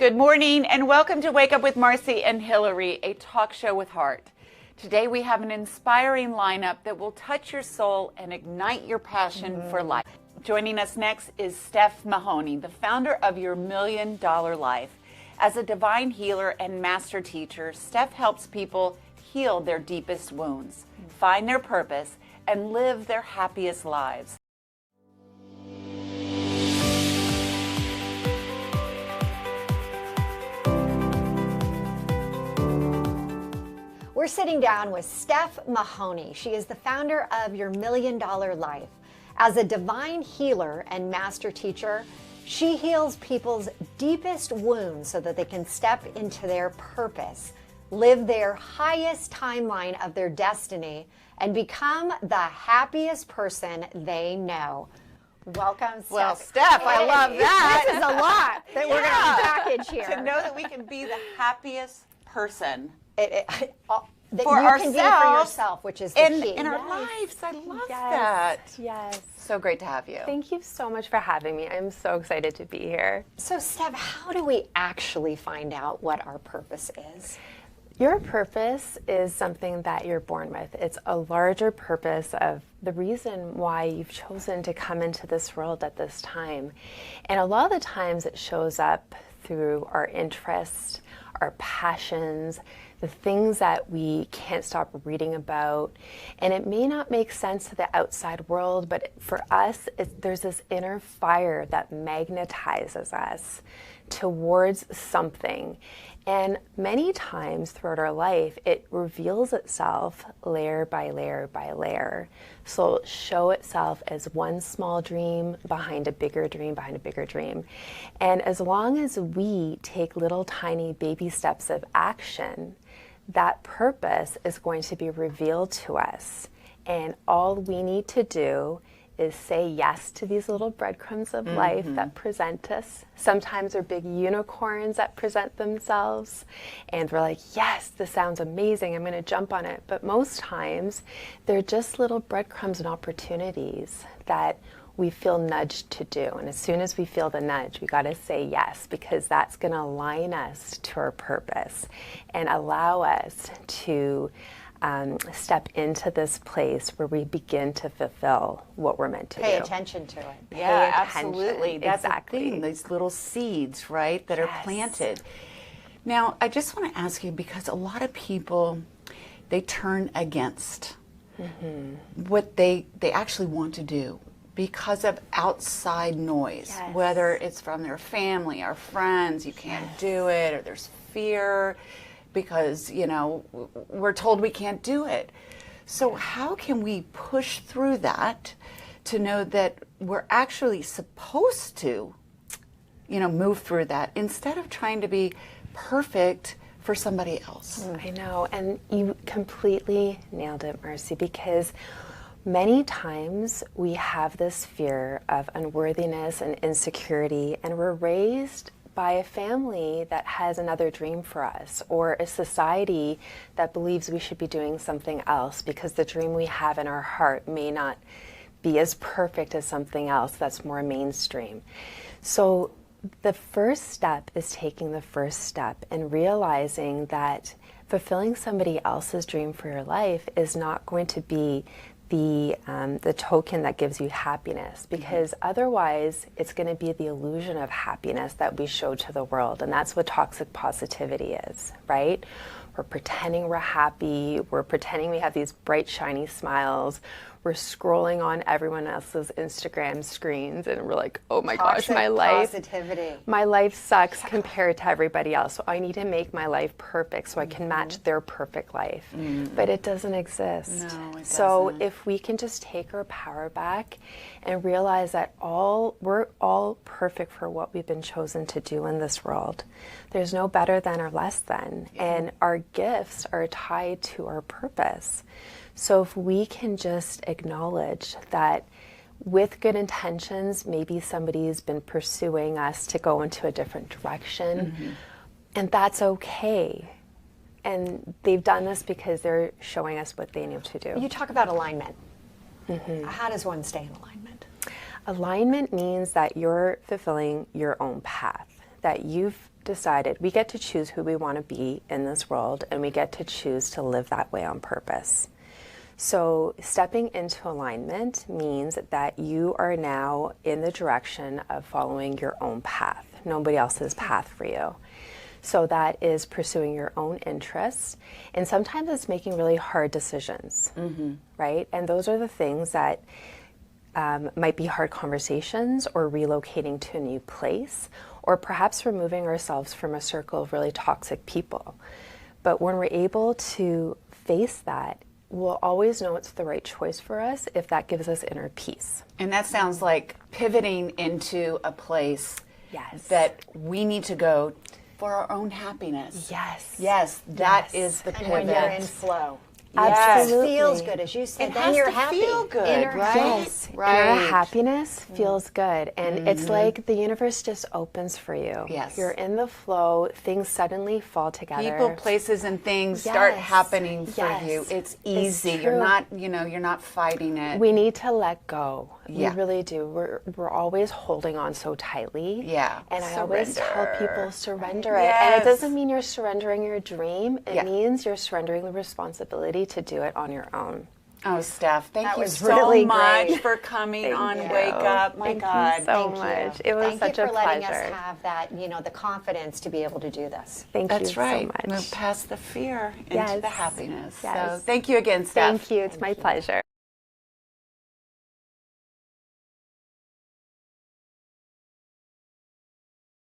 Good morning and welcome to Wake Up with Marci and Hillary, a talk show with heart. Today we have an inspiring lineup that will touch your soul and ignite your passion for life. Joining us next is Steph Mahony, the founder of Your $1 Million Life. As a divine healer and master teacher, Steph helps people heal their deepest wounds, find their purpose, and live their happiest lives. We're sitting down with Steph Mahony. She is the founder of Your $1 Million Life. As a divine healer and master teacher, she heals people's deepest wounds so that they can step into their purpose, live their highest timeline of their destiny, and become the happiest person they know. Welcome, Steph. Well, Steph, I love that. This is a lot that we're going to package here. To know that we can be the happiest person. That For you can be for ourselves yourself, which is the key. in our lives. I love that. Yes. So great to have you. Thank you so much for having me. I'm so excited to be here. So, Steph, how do we actually find out what our purpose is? Your purpose is something that you're born with. It's a larger purpose of the reason why you've chosen to come into this world at this time. And a lot of the times it shows up through our interests, our passions, the things that we can't stop reading about. And it may not make sense to the outside world, but for us, there's this inner fire that magnetizes us towards something. And many times throughout our life, it reveals itself layer by layer by layer. So it'll show itself as one small dream behind a bigger dream behind a bigger dream. And as long as we take little tiny baby steps of action, that purpose is going to be revealed to us. And all we need to do is say yes to these little breadcrumbs of life that present us. Sometimes they're big unicorns that present themselves, and we're like, yes, this sounds amazing, I'm gonna jump on it. But most times, they're just little breadcrumbs and opportunities that we feel nudged to do. And as soon as we feel the nudge, we gotta say yes, because that's gonna align us to our purpose and allow us to step into this place where we begin to fulfill what we're meant to do. Pay attention to it. Yeah, Pay attention. absolutely. That's Exactly. the thing, these little seeds, right, that are planted. Now, I just want to ask you, because a lot of people, they turn against what they actually want to do because of outside noise, whether it's from their family or friends, you can't do it, or there's fear because, you know, we're told we can't do it. So how can we push through that to know that we're actually supposed to, you know, move through that instead of trying to be perfect for somebody else? I know, and you completely nailed it, Marci, because many times we have this fear of unworthiness and insecurity, and we're raised by a family that has another dream for us, or a society that believes we should be doing something else because the dream we have in our heart may not be as perfect as something else that's more mainstream. So the first step is taking the first step and realizing that fulfilling somebody else's dream for your life is not going to be the token that gives you happiness, because otherwise it's going to be the illusion of happiness that we show to the world, and that's what toxic positivity is, right? We're pretending we're happy, we're pretending we have these bright shiny smiles, we're scrolling on everyone else's Instagram screens and we're like, oh my gosh, my life sucks compared to everybody else, so I need to make my life perfect so I can match their perfect life. But it doesn't exist. No, it so doesn't. if we can just take our power back and realize that we're all perfect for what we've been chosen to do in this world. There's no better than or less than, and our gifts are tied to our purpose. So if we can just acknowledge that with good intentions, maybe somebody's been pursuing us to go into a different direction, and that's okay. And they've done this because they're showing us what they need to do. You talk about alignment. How does one stay in alignment? Alignment means that you're fulfilling your own path. that you've decided we get to choose who we want to be in this world, and we get to choose to live that way on purpose. So stepping into alignment means that you are now in the direction of following your own path, nobody else's path for you. So that is pursuing your own interests, and sometimes it's making really hard decisions, right? And those are the things that might be hard conversations, or relocating to a new place, or perhaps removing ourselves from a circle of really toxic people. But when we're able to face that, we'll always know it's the right choice for us if that gives us inner peace. And that sounds like pivoting into a place Yes. that we need to go for our own happiness. Yes. Yes, that is the And pivot. when you're in flow. Absolutely. It feels good, as you said. It then has you're to happy. feel good, Inner right? peace. Right. Inner happiness feels good, and it's like the universe just opens for you. Yes. You're in the flow, things suddenly fall together. People, places, and things start Yes. happening for Yes. you. It's easy. It's You're true. not, you're not fighting it. We need to let go. Yeah. We really do. We're always holding on so tightly. Yeah. And I always tell Surrender. people surrender it. Yes. And it doesn't mean you're surrendering your dream. It Yeah. means you're surrendering the responsibility to do it on your own. Oh, Steph, thank That you was so really much great. for coming Thank on you. Wake Up. My Thank God. you so much. It was Thank such you a for letting pleasure. us have that, the confidence to be able to do this. Thank you That's right. so much. Move past the fear into Yes. the happiness. So Yes. thank you again, Steph. Thank you. It's my pleasure.